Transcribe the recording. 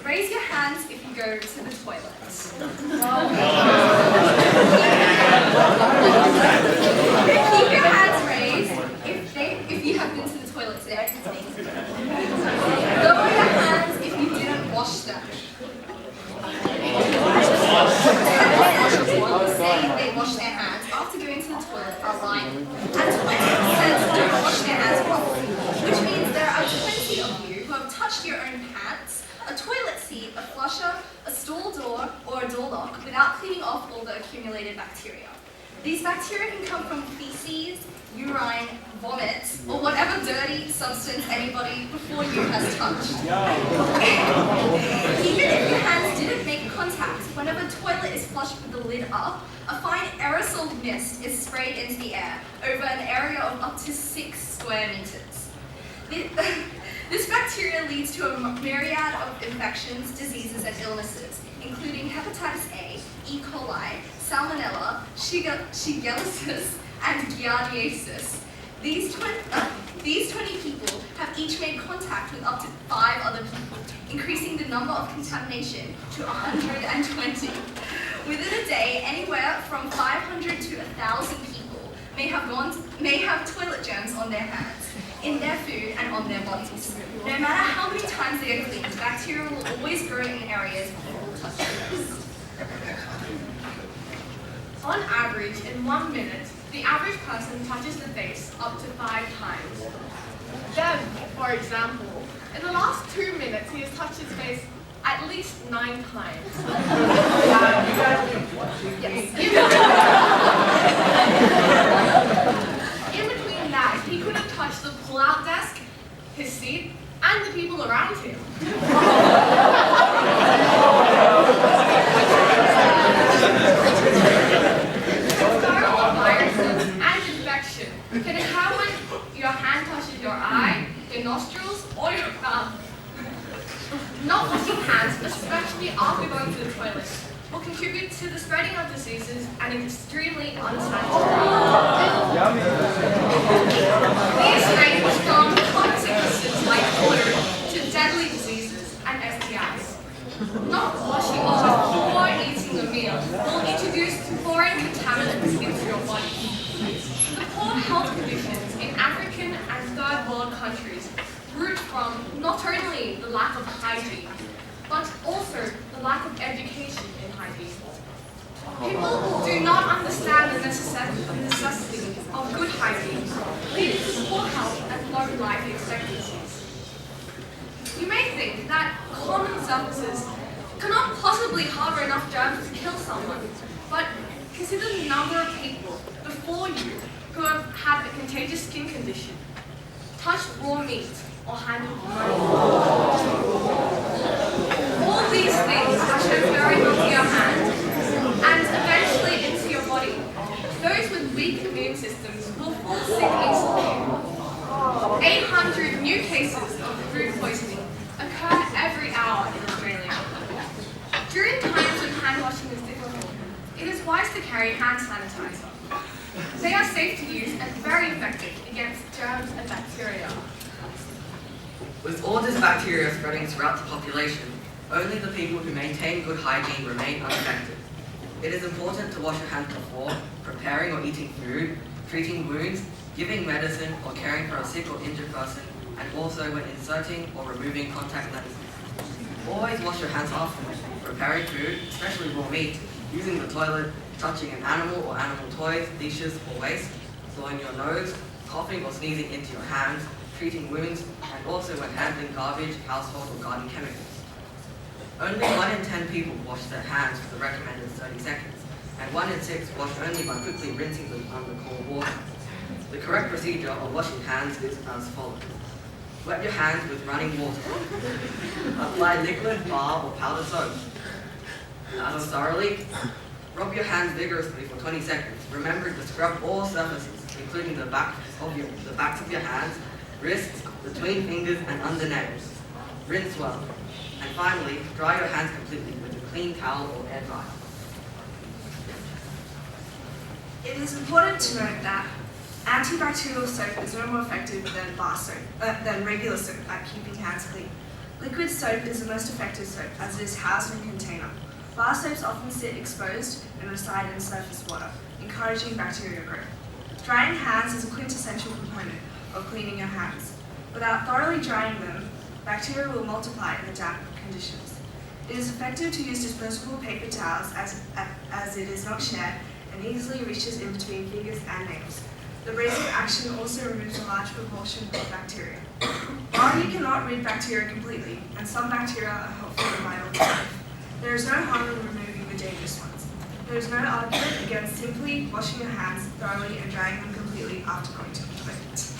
Raise your hands if you go to the toilet. Keep your hands raised if you have been to the toilet today. Lower your hands if you didn't wash them. Say they wash their hands after going to the toilet are lying. And 20% don't wash their hands properly, which means there are 20 of you who have touched your own pants, a toilet seat, a flusher, a stall door, or a door lock without cleaning off all the accumulated bacteria. These bacteria can come from feces, urine, vomit, or whatever dirty substance anybody before you has touched. Even if your hands didn't make contact, whenever the toilet is flushed with the lid up, a fine aerosol mist is sprayed into the air over an area of up to 6 square meters. This bacteria leads to a myriad of infections, diseases, and illnesses, including hepatitis A, E. coli, salmonella, shigellosis, and giardiasis. These 20 people have each made contact with up to 5 other people, increasing the number of contamination to 120. Within a day, anywhere from 500 to 1,000 people may have toilet germs on their hands, in their food, and on their bodies. No matter how many times they are cleaned, bacteria will always grow in areas people touch. On average, in 1 minute, the average person touches the face up to 5 times. Then, for example, in the last 2 minutes, he has touched his face at least 9 times. In between that, he could have touched the pull-out desk, his seat, and the people around him. Viruses and infection can occur when your hand touches your eye, your nostrils, or your mouth. Not washing hands, especially after going to the toilet, will contribute to the spreading of diseases and is extremely unsanitary. These range from common sicknesses like flu to deadly diseases and STIs. Not washing before eating a meal will introduce foreign contaminants into your body. The poor health conditions in African and third world countries root from not only the lack of hygiene, but also the lack of education in hygiene. People do not understand the necessity of good hygiene, leading to poor health and low life expectancies. You may think that common surfaces cannot possibly harbor enough germs to kill someone, but consider the number of people before you who have had a contagious skin condition, touched raw meat, or handled money. All these things are transferring onto your hand and eventually into your body. Those with weak immune systems will fall sick easily. 800 new cases of food poisoning occur every hour in Australia. During times when hand washing is difficult, it is wise to carry hand sanitizer. They are safe to use and very effective against germs and bacteria. With all this bacteria spreading throughout the population, only the people who maintain good hygiene remain unaffected. It is important to wash your hands before preparing or eating food, treating wounds, giving medicine, or caring for a sick or injured person, and also when inserting or removing contact lenses. Always wash your hands afterwards, preparing food, especially raw meat, using the toilet, touching an animal or animal toys, dishes, or waste, blowing your nose, coughing or sneezing into your hands, treating wounds, and also when handling garbage, household, or garden chemicals. Only 1 in 10 people wash their hands for the recommended 30 seconds, and 1 in 6 wash only by quickly rinsing them under cold water. The correct procedure of washing hands is as follows. Wet your hands with running water. Apply liquid, bar, or powdered soap. Lather thoroughly. Rub your hands vigorously for 20 seconds. Remember to scrub all surfaces, including the backs of your hands, wrists, between fingers, and under nails. Rinse well. And finally, dry your hands completely with a clean towel or air dryer. It is important to note that antibacterial soap is no more effective than regular soap at keeping hands clean. Liquid soap is the most effective soap as it is housed in a container. Bar soaps often sit exposed and reside in surface water, encouraging bacteria growth. Drying hands is a quintessential component of cleaning your hands. Without thoroughly drying them, bacteria will multiply in the damp conditions. It is effective to use disposable paper towels as it is not shared and easily reaches in between fingers and nails. The abrasive action also removes a large proportion of bacteria. While you cannot rid bacteria completely, and some bacteria are helpful and vital to life, there is no harm in removing the dangerous ones. There is no argument against simply washing your hands thoroughly and drying them completely after going to the toilet.